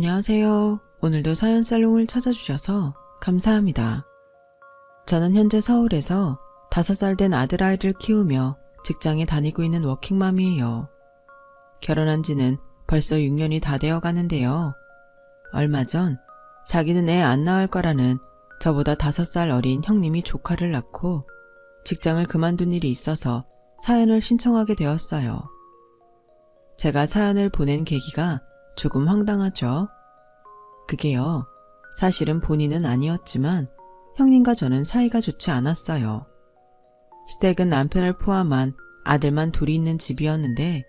안녕하세요. 오늘도 사연살롱을 찾아주셔서 감사합니다. 저는 현재 서울에서 5살 된 아들아이를 키우며 직장에 다니고 있는 워킹맘이에요. 결혼한 지는 벌써 6년이 다 되어 가는데요. 얼마 전 자기는 애 안 낳을 거라는 저보다 5살 어린 형님이 조카를 낳고 직장을 그만둔 일이 있어서 사연을 신청하게 되었어요. 제가 사연을 보낸 계기가 조금 황당하죠. 그게요, 사실은 본인은 아니었지만 형님과 저는 사이가 좋지 않았어요. 시댁은 남편을 포함한 아들만 둘이 있는 집이었는데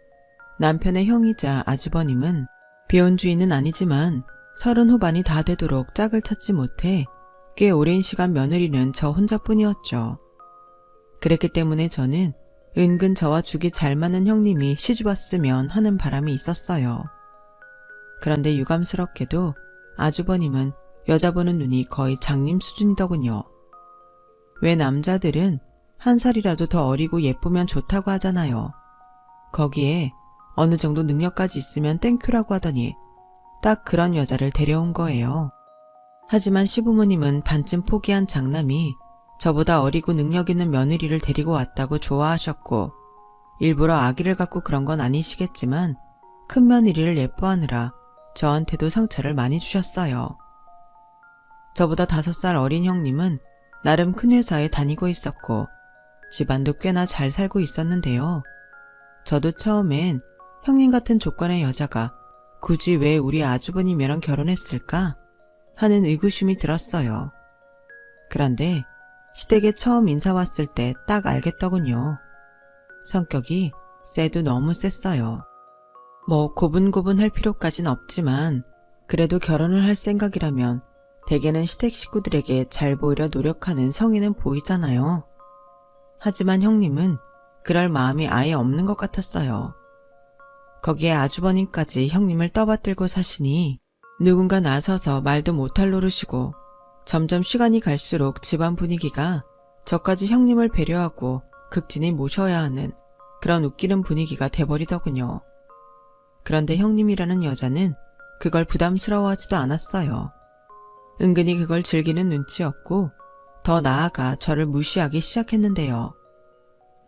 남편의 형이자 아주버님은 비혼주의는 아니지만 30 후반이 다 되도록 짝을 찾지 못해 꽤 오랜 시간 며느리는 저 혼자뿐이었죠. 그랬기 때문에 저는 은근 저와 죽이 잘 맞는 형님이 시집 왔으면 하는 바람이 있었어요. 그런데 유감스럽게도 아주버님은 여자 보는 눈이 거의 장님 수준이더군요. 왜 남자들은 1살이라도 더 어리고 예쁘면 좋다고 하잖아요. 거기에 어느 정도 능력까지 있으면 땡큐라고 하더니 딱 그런 여자를 데려온 거예요. 하지만 시부모님은 반쯤 포기한 장남이 저보다 어리고 능력 있는 며느리를 데리고 왔다고 좋아하셨고, 일부러 아기를 갖고 그런 건 아니시겠지만 큰 며느리를 예뻐하느라 저한테도 상처를 많이 주셨어요. 저보다 5살 어린 형님은 나름 큰 회사에 다니고 있었고 집안도 꽤나 잘 살고 있었는데요. 저도 처음엔 형님 같은 조건의 여자가 굳이 왜 우리 아주버님이랑 결혼했을까 하는 의구심이 들었어요. 그런데 시댁에 처음 인사 왔을 때 딱 알겠더군요. 성격이 세도 너무 셌어요. 뭐 고분고분할 필요까진 없지만 그래도 결혼을 할 생각이라면 대개는 시댁 식구들에게 잘 보이려 노력하는 성의는 보이잖아요. 하지만 형님은 그럴 마음이 아예 없는 것 같았어요. 거기에 아주버님까지 형님을 떠받들고 사시니 누군가 나서서 말도 못할 노릇이고, 점점 시간이 갈수록 집안 분위기가 저까지 형님을 배려하고 극진히 모셔야 하는 그런 웃기는 분위기가 돼버리더군요. 그런데 형님이라는 여자는 그걸 부담스러워하지도 않았어요. 은근히 그걸 즐기는 눈치였고 더 나아가 저를 무시하기 시작했는데요.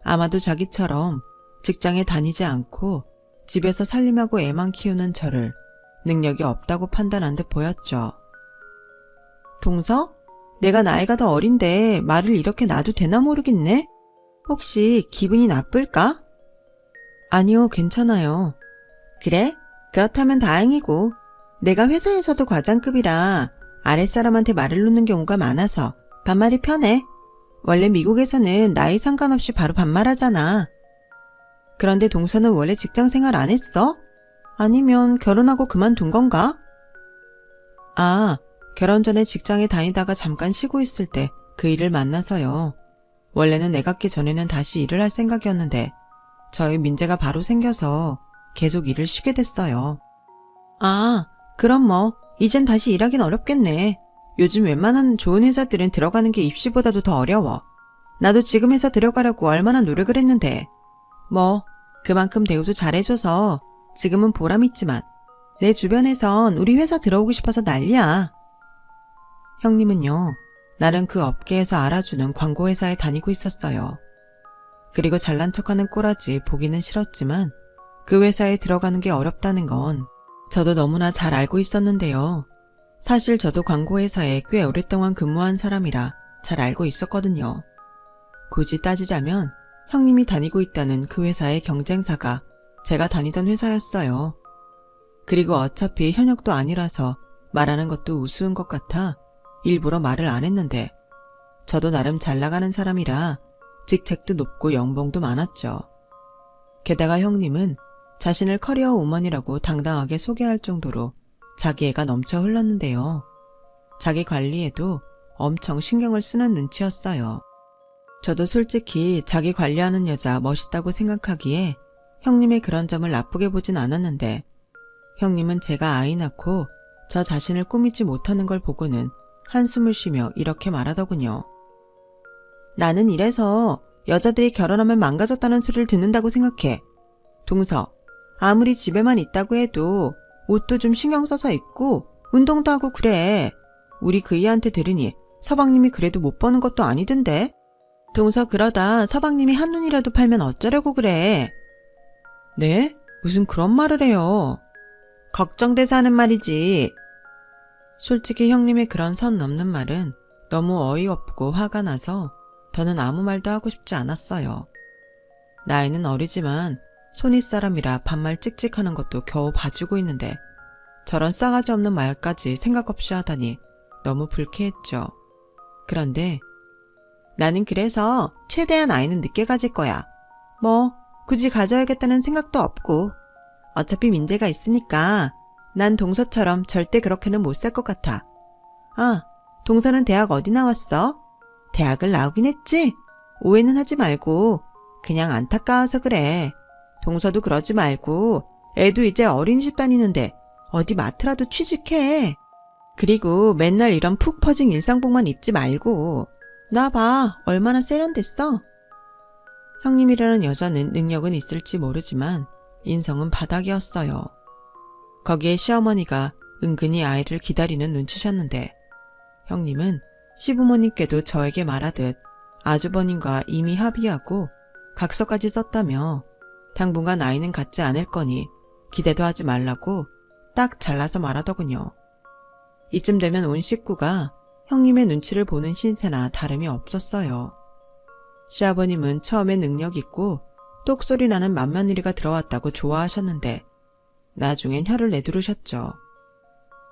아마도 자기처럼 직장에 다니지 않고 집에서 살림하고 애만 키우는 저를 능력이 없다고 판단한 듯 보였죠. 동서? 내가 나이가 더 어린데 말을 이렇게 놔도 되나 모르겠네? 혹시 기분이 나쁠까? 아니요, 괜찮아요. 그래? 그렇다면 다행이고, 내가 회사에서도 과장급이라 아랫사람한테 말을 놓는 경우가 많아서 반말이 편해. 원래 미국에서는 나이 상관없이 바로 반말하잖아. 그런데 동서는 원래 직장생활 안 했어? 아니면 결혼하고 그만둔 건가? 아, 결혼 전에 직장에 다니다가 잠깐 쉬고 있을 때 그 일을 만나서요. 원래는 애 갖기 전에는 다시 일을 할 생각이었는데 저희 민재가 바로 생겨서 계속 일을 쉬게 됐어요. 아, 그럼 뭐 이젠 다시 일하긴 어렵겠네. 요즘 웬만한 좋은 회사들은 들어가는 게 입시보다도 더 어려워. 나도 지금 회사 들어가려고 얼마나 노력을 했는데. 뭐 그만큼 대우도 잘해줘서 지금은 보람있지만 내 주변에선 우리 회사 들어오고 싶어서 난리야. 형님은요, 나름 그 업계에서 알아주는 광고회사에 다니고 있었어요. 그리고 잘난 척하는 꼬라지 보기는 싫었지만 그 회사에 들어가는 게 어렵다는 건 저도 너무나 잘 알고 있었는데요. 사실 저도 광고회사에 꽤 오랫동안 근무한 사람이라 잘 알고 있었거든요. 굳이 따지자면 형님이 다니고 있다는 그 회사의 경쟁사가 제가 다니던 회사였어요. 그리고 어차피 현역도 아니라서 말하는 것도 우스운 것 같아 일부러 말을 안 했는데, 저도 나름 잘 나가는 사람이라 직책도 높고 연봉도 많았죠. 게다가 형님은 자신을 커리어 우먼이라고 당당하게 소개할 정도로 자기애가 넘쳐 흘렀는데요. 자기 관리에도 엄청 신경을 쓰는 눈치였어요. 저도 솔직히 자기 관리하는 여자 멋있다고 생각하기에 형님의 그런 점을 나쁘게 보진 않았는데, 형님은 제가 아이 낳고 저 자신을 꾸미지 못하는 걸 보고는 한숨을 쉬며 이렇게 말하더군요. 나는 이래서 여자들이 결혼하면 망가졌다는 소리를 듣는다고 생각해. 동서, 아무리 집에만 있다고 해도 옷도 좀 신경 써서 입고 운동도 하고 그래. 우리 그이한테 들으니 서방님이 그래도 못 버는 것도 아니던데. 동서 그러다 서방님이 한눈이라도 팔면 어쩌려고 그래. 네? 무슨 그런 말을 해요. 걱정돼서 하는 말이지. 솔직히 형님의 그런 선 넘는 말은 너무 어이없고 화가 나서 더는 아무 말도 하고 싶지 않았어요. 나이는 어리지만 손윗사람이라 반말 찍찍하는 것도 겨우 봐주고 있는데 저런 싸가지 없는 말까지 생각 없이 하다니 너무 불쾌했죠. 그런데 나는 그래서 최대한 아이는 늦게 가질 거야. 뭐 굳이 가져야겠다는 생각도 없고 어차피 민재가 있으니까 난 동서처럼 절대 그렇게는 못 살 것 같아. 아, 동서는 대학 어디 나왔어? 대학을 나오긴 했지? 오해는 하지 말고 그냥 안타까워서 그래. 동서도 그러지 말고 애도 이제 어린이집 다니는데 어디 마트라도 취직해. 그리고 맨날 이런 푹 퍼진 일상복만 입지 말고 나 봐 얼마나 세련됐어. 형님이라는 여자는 능력은 있을지 모르지만 인성은 바닥이었어요. 거기에 시어머니가 은근히 아이를 기다리는 눈치셨는데 형님은 시부모님께도 저에게 말하듯 아주버님과 이미 합의하고 각서까지 썼다며 당분간 아이는 갖지 않을 거니 기대도 하지 말라고 딱 잘라서 말하더군요. 이쯤 되면 온 식구가 형님의 눈치를 보는 신세나 다름이 없었어요. 시아버님은 처음에 능력 있고 똑소리 나는 맏며느리가 들어왔다고 좋아하셨는데 나중엔 혀를 내두르셨죠.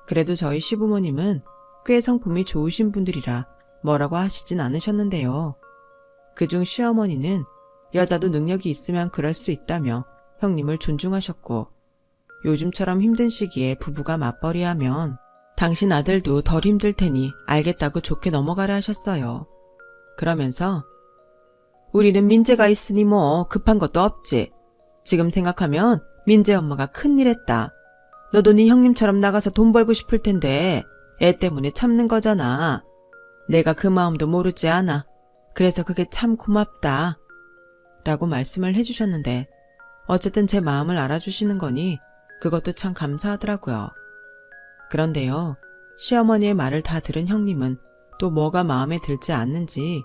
그래도 저희 시부모님은 꽤 성품이 좋으신 분들이라 뭐라고 하시진 않으셨는데요. 그중 시어머니는 여자도 능력이 있으면 그럴 수 있다며 형님을 존중하셨고 요즘처럼 힘든 시기에 부부가 맞벌이하면 당신 아들도 덜 힘들 테니 알겠다고 좋게 넘어가라 하셨어요. 그러면서 우리는 민재가 있으니 뭐 급한 것도 없지. 지금 생각하면 민재 엄마가 큰일 했다. 너도 네 형님처럼 나가서 돈 벌고 싶을 텐데 애 때문에 참는 거잖아. 내가 그 마음도 모르지 않아. 그래서 그게 참 고맙다. 라고 말씀을 해주셨는데 어쨌든 제 마음을 알아주시는 거니 그것도 참 감사하더라고요. 그런데요, 시어머니의 말을 다 들은 형님은 또 뭐가 마음에 들지 않는지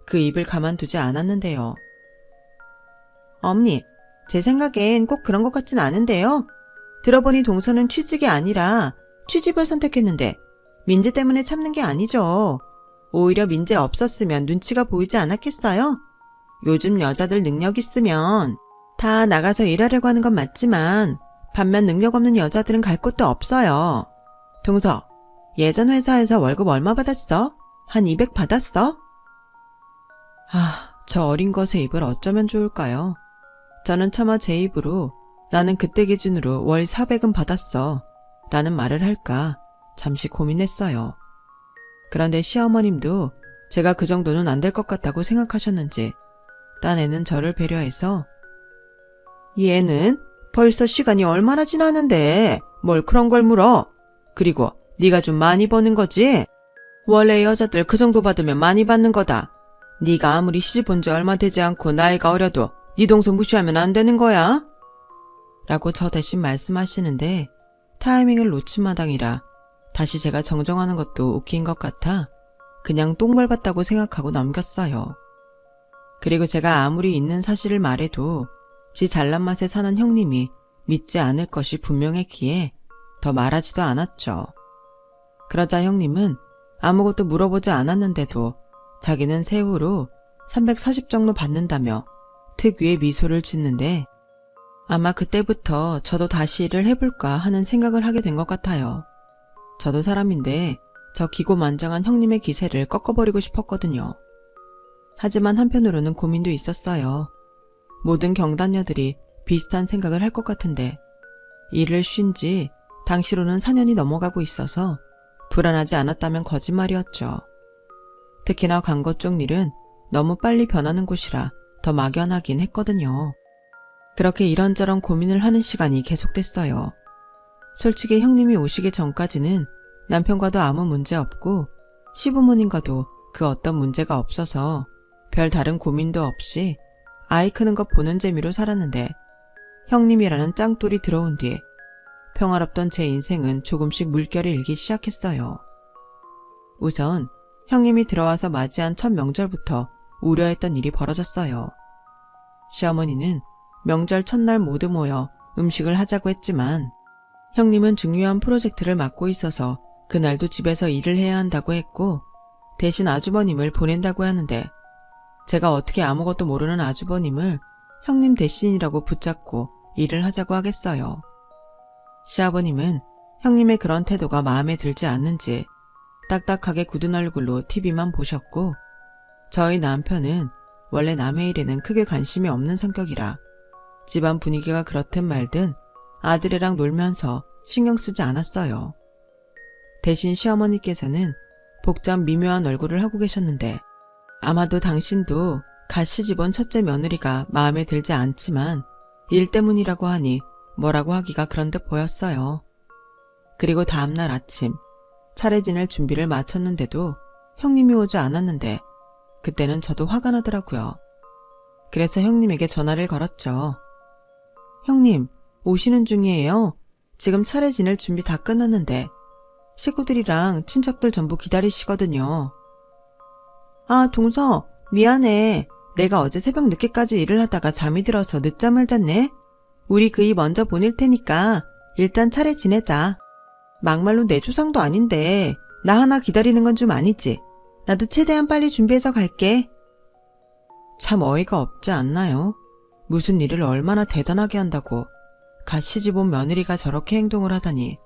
그 입을 가만두지 않았는데요. 어머니, 제 생각엔 꼭 그런 것 같진 않은데요. 들어보니 동서는 취직이 아니라 취집을 선택했는데 민재 때문에 참는 게 아니죠. 오히려 민재 없었으면 눈치가 보이지 않았겠어요? 요즘 여자들 능력 있으면 다 나가서 일하려고 하는 건 맞지만 반면 능력 없는 여자들은 갈 곳도 없어요. 동서, 예전 회사에서 월급 얼마 받았어? 한 200 받았어? 저 어린 것의 입을 어쩌면 좋을까요? 저는 차마 제 입으로 나는 그때 기준으로 월 400은 받았어 라는 말을 할까 잠시 고민했어요. 그런데 시어머님도 제가 그 정도는 안 될 것 같다고 생각하셨는지 딴애는 저를 배려해서 얘는 벌써 시간이 얼마나 지났는데 뭘 그런 걸 물어. 그리고 네가 좀 많이 버는 거지? 원래 여자들 그 정도 받으면 많이 받는 거다. 네가 아무리 시집 온 지 얼마 되지 않고 나이가 어려도 네 동서 무시하면 안 되는 거야. 라고 저 대신 말씀하시는데 타이밍을 놓친 마당이라 다시 제가 정정하는 것도 웃긴 것 같아 그냥 똥 밟았다고 생각하고 넘겼어요. 그리고 제가 아무리 있는 사실을 말해도 지 잘난 맛에 사는 형님이 믿지 않을 것이 분명했기에 더 말하지도 않았죠. 그러자 형님은 아무것도 물어보지 않았는데도 자기는 세후로 340 정도 받는다며 특유의 미소를 짓는데 아마 그때부터 저도 다시 일을 해볼까 하는 생각을 하게 된 것 같아요. 저도 사람인데 저 기고만장한 형님의 기세를 꺾어버리고 싶었거든요. 하지만 한편으로는 고민도 있었어요. 모든 경단녀들이 비슷한 생각을 할 것 같은데 일을 쉰 지 당시로는 4년이 넘어가고 있어서 불안하지 않았다면 거짓말이었죠. 특히나 광고 쪽 일은 너무 빨리 변하는 곳이라 더 막연하긴 했거든요. 그렇게 이런저런 고민을 하는 시간이 계속됐어요. 솔직히 형님이 오시기 전까지는 남편과도 아무 문제 없고 시부모님과도 그 어떤 문제가 없어서 별 다른 고민도 없이 아이 크는 것 보는 재미로 살았는데 형님이라는 짱돌이 들어온 뒤에 평화롭던 제 인생은 조금씩 물결을 일기 시작했어요. 우선 형님이 들어와서 맞이한 첫 명절부터 우려했던 일이 벌어졌어요. 시어머니는 명절 첫날 모두 모여 음식을 하자고 했지만 형님은 중요한 프로젝트를 맡고 있어서 그날도 집에서 일을 해야 한다고 했고 대신 아주버님을 보낸다고 하는데 제가 어떻게 아무것도 모르는 아주버님을 형님 대신이라고 붙잡고 일을 하자고 하겠어요. 시아버님은 형님의 그런 태도가 마음에 들지 않는지 딱딱하게 굳은 얼굴로 TV만 보셨고 저희 남편은 원래 남의 일에는 크게 관심이 없는 성격이라 집안 분위기가 그렇든 말든 아들이랑 놀면서 신경 쓰지 않았어요. 대신 시어머니께서는 복잡 미묘한 얼굴을 하고 계셨는데 아마도 당신도 갓 시집온 첫째 며느리가 마음에 들지 않지만 일 때문이라고 하니 뭐라고 하기가 그런 듯 보였어요. 그리고 다음날 아침 차례 지낼 준비를 마쳤는데도 형님이 오지 않았는데 그때는 저도 화가 나더라고요. 그래서 형님에게 전화를 걸었죠. 형님, 오시는 중이에요. 지금 차례 지낼 준비 다 끝났는데 식구들이랑 친척들 전부 기다리시거든요. 아, 동서, 미안해. 내가 어제 새벽 늦게까지 일을 하다가 잠이 들어서 늦잠을 잤네. 우리 그이 먼저 보낼 테니까 일단 차례 지내자. 막말로 내 조상도 아닌데 나 하나 기다리는 건 좀 아니지. 나도 최대한 빨리 준비해서 갈게. 참 어이가 없지 않나요? 무슨 일을 얼마나 대단하게 한다고 갓 시집온 며느리가 저렇게 행동을 하다니.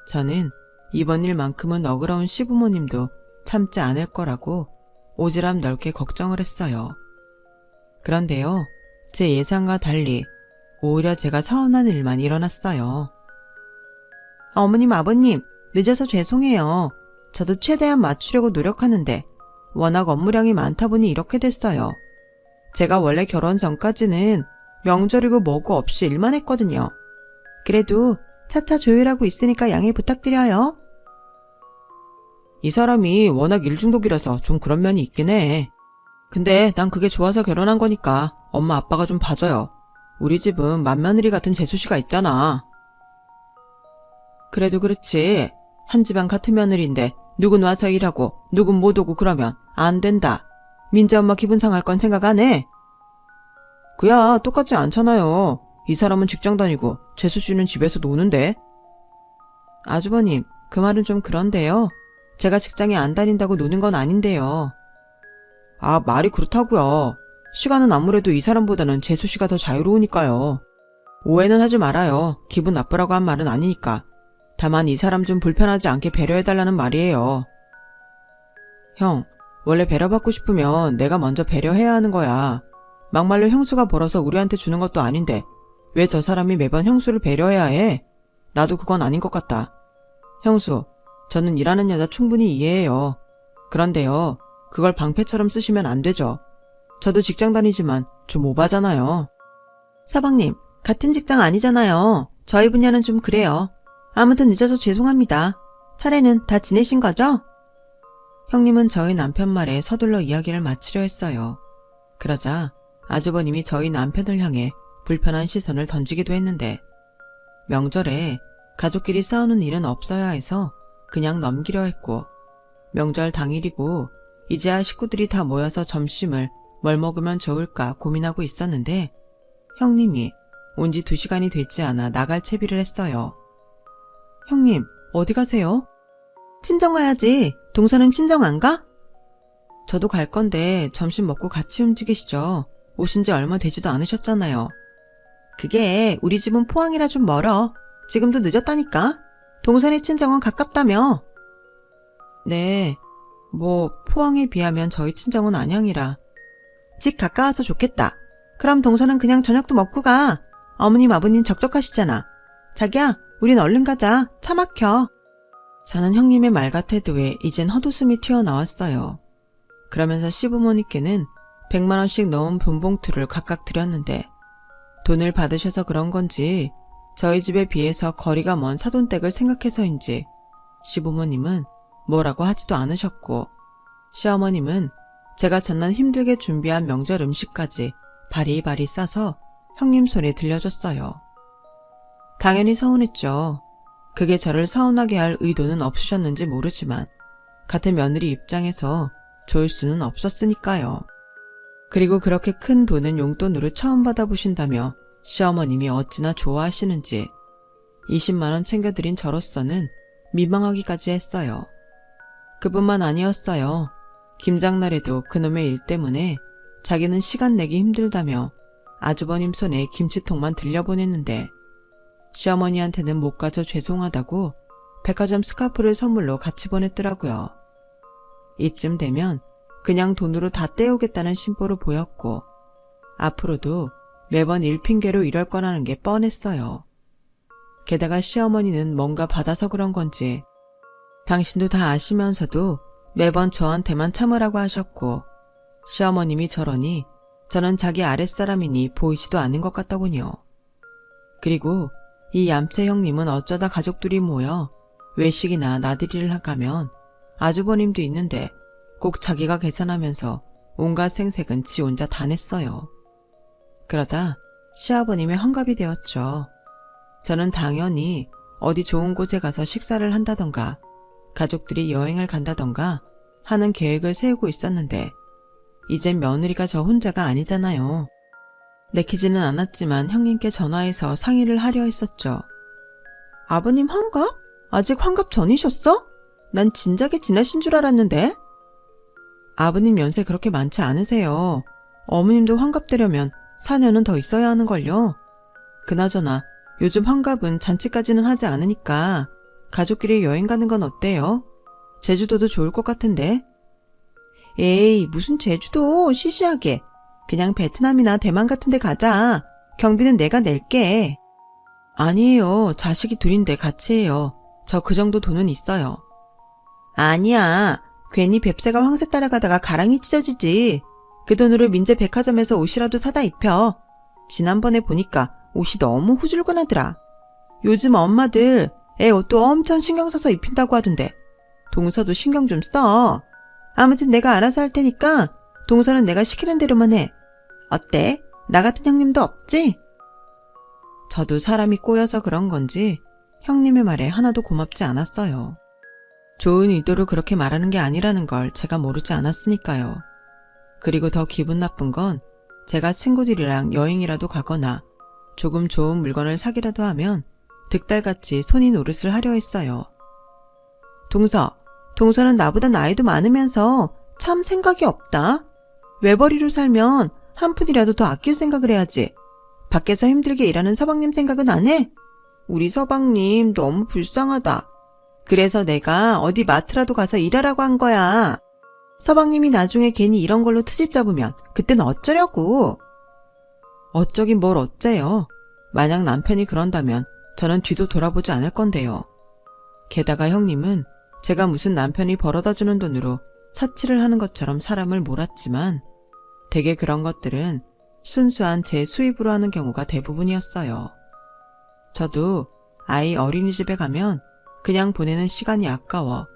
저는 이번 일만큼은 너그러운 시부모님도 참지 않을 거라고 오지랖 넓게 걱정을 했어요. 그런데요, 제 예상과 달리 오히려 제가 서운한 일만 일어났어요. 어머님, 아버님, 늦어서 죄송해요. 저도 최대한 맞추려고 노력하는데 워낙 업무량이 많다 보니 이렇게 됐어요. 제가 원래 결혼 전까지는 명절이고 뭐고 없이 일만 했거든요. 그래도 차차 조율하고 있으니까 양해 부탁드려요. 이 사람이 워낙 일중독이라서 좀 그런 면이 있긴 해. 근데 난 그게 좋아서 결혼한 거니까 엄마 아빠가 좀 봐줘요. 우리 집은 맏며느리 같은 재수씨가 있잖아. 그래도 그렇지. 한 집안 같은 며느리인데 누군 와서 일하고 누군 못 오고 그러면 안 된다. 민재 엄마 기분 상할 건 생각 안 해? 그야 똑같지 않잖아요. 이 사람은 직장 다니고 재수씨는 집에서 노는데. 아주버님, 그 말은 좀 그런데요. 제가 직장에 안 다닌다고 노는 건 아닌데요. 아, 말이 그렇다고요. 시간은 아무래도 이 사람보다는 재수씨가 더 자유로우니까요. 오해는 하지 말아요. 기분 나쁘라고 한 말은 아니니까. 다만 이 사람 좀 불편하지 않게 배려해달라는 말이에요. 형, 원래 배려받고 싶으면 내가 먼저 배려해야 하는 거야. 막말로 형수가 벌어서 우리한테 주는 것도 아닌데 왜 저 사람이 매번 형수를 배려해야 해? 나도 그건 아닌 것 같다. 형수, 저는 일하는 여자 충분히 이해해요. 그런데요, 그걸 방패처럼 쓰시면 안 되죠. 저도 직장 다니지만 좀 오바잖아요. 서방님, 같은 직장 아니잖아요. 저희 분야는 좀 그래요. 아무튼 늦어서 죄송합니다. 차례는 다 지내신 거죠? 형님은 저희 남편 말에 서둘러 이야기를 마치려 했어요. 그러자 아주버님이 저희 남편을 향해 불편한 시선을 던지기도 했는데 명절에 가족끼리 싸우는 일은 없어야 해서 그냥 넘기려 했고 명절 당일이고 이제야 식구들이 다 모여서 점심을 뭘 먹으면 좋을까 고민하고 있었는데 형님이 온 지 2시간이 되지 않아 나갈 채비를 했어요. 형님, 어디 가세요? 친정 가야지. 동서는 친정 안 가? 저도 갈 건데 점심 먹고 같이 움직이시죠. 오신 지 얼마 되지도 않으셨잖아요. 그게 우리 집은 포항이라 좀 멀어. 지금도 늦었다니까. 동선의 친정은 가깝다며. 네, 뭐 포항에 비하면 저희 친정은 안양이라. 집 가까워서 좋겠다. 그럼 동서는 그냥 저녁도 먹고 가. 어머님 아버님 적적하시잖아. 자기야, 우린 얼른 가자. 차 막혀. 저는 형님의 말과 태도에 이젠 헛웃음이 튀어나왔어요. 그러면서 시부모님께는 100만 원씩 넣은 분봉투를 각각 드렸는데 돈을 받으셔서 그런 건지 저희 집에 비해서 거리가 먼 사돈댁을 생각해서인지 시부모님은 뭐라고 하지도 않으셨고 시어머님은 제가 전날 힘들게 준비한 명절 음식까지 바리바리 싸서 형님 손에 들려줬어요. 당연히 서운했죠. 그게 저를 서운하게 할 의도는 없으셨는지 모르지만 같은 며느리 입장에서 좋을 수는 없었으니까요. 그리고 그렇게 큰 돈은 용돈으로 처음 받아보신다며 시어머님이 어찌나 좋아하시는지 20만 원 챙겨드린 저로서는 민망하기까지 했어요. 그뿐만 아니었어요. 김장날에도 그놈의 일 때문에 자기는 시간 내기 힘들다며 아주버님 손에 김치통만 들려보냈는데 시어머니한테는 못 가져 죄송하다고 백화점 스카프를 선물로 같이 보냈더라고요. 이쯤 되면 그냥 돈으로 다 떼우겠다는 심보로 보였고 앞으로도 매번 일 핑계로 이럴 거라는 게 뻔했어요. 게다가 시어머니는 뭔가 받아서 그런 건지 당신도 다 아시면서도 매번 저한테만 참으라고 하셨고 시어머님이 저러니 저는 자기 아랫사람이니 보이지도 않는 것 같더군요. 그리고 이 얌체 형님은 어쩌다 가족들이 모여 외식이나 나들이를 가면 아주버님도 있는데 꼭 자기가 계산하면서 온갖 생색은 지 혼자 다 냈어요. 그러다 시아버님의 환갑이 되었죠. 저는 당연히 어디 좋은 곳에 가서 식사를 한다던가 가족들이 여행을 간다던가 하는 계획을 세우고 있었는데 이젠 며느리가 저 혼자가 아니잖아요. 내키지는 않았지만 형님께 전화해서 상의를 하려 했었죠. 아버님 환갑? 아직 환갑 전이셨어? 난 진작에 지나신 줄 알았는데? 아버님 연세 그렇게 많지 않으세요. 어머님도 환갑 되려면 4년은 더 있어야 하는걸요. 그나저나 요즘 환갑은 잔치까지는 하지 않으니까 가족끼리 여행 가는 건 어때요? 제주도도 좋을 것 같은데. 에이, 무슨 제주도, 시시하게. 그냥 베트남이나 대만 같은 데 가자. 경비는 내가 낼게. 아니에요. 자식이 둘인데 같이 해요. 저 그 정도 돈은 있어요. 아니야. 괜히 뱁새가 황새 따라가다가 가랑이 찢어지지. 그 돈으로 민재 백화점에서 옷이라도 사다 입혀. 지난번에 보니까 옷이 너무 후줄근하더라. 요즘 엄마들 애 옷도 엄청 신경 써서 입힌다고 하던데 동서도 신경 좀 써. 아무튼 내가 알아서 할 테니까 동서는 내가 시키는 대로만 해. 어때? 나 같은 형님도 없지? 저도 사람이 꼬여서 그런 건지 형님의 말에 하나도 고맙지 않았어요. 좋은 의도로 그렇게 말하는 게 아니라는 걸 제가 모르지 않았으니까요. 그리고 더 기분 나쁜 건 제가 친구들이랑 여행이라도 가거나 조금 좋은 물건을 사기라도 하면 득달같이 손이 노릇을 하려 했어요. 동서는 나보다 나이도 많으면서 참 생각이 없다. 외벌이로 살면 한 푼이라도 더 아낄 생각을 해야지. 밖에서 힘들게 일하는 서방님 생각은 안 해? 우리 서방님 너무 불쌍하다. 그래서 내가 어디 마트라도 가서 일하라고 한 거야. 서방님이 나중에 괜히 이런 걸로 트집 잡으면 그땐 어쩌려고. 어쩌긴 뭘 어째요. 만약 남편이 그런다면 저는 뒤도 돌아보지 않을 건데요. 게다가 형님은 제가 무슨 남편이 벌어다주는 돈으로 사치를 하는 것처럼 사람을 몰았지만 대개 그런 것들은 순수한 제 수입으로 하는 경우가 대부분이었어요. 저도 아이 어린이집에 가면 그냥 보내는 시간이 아까워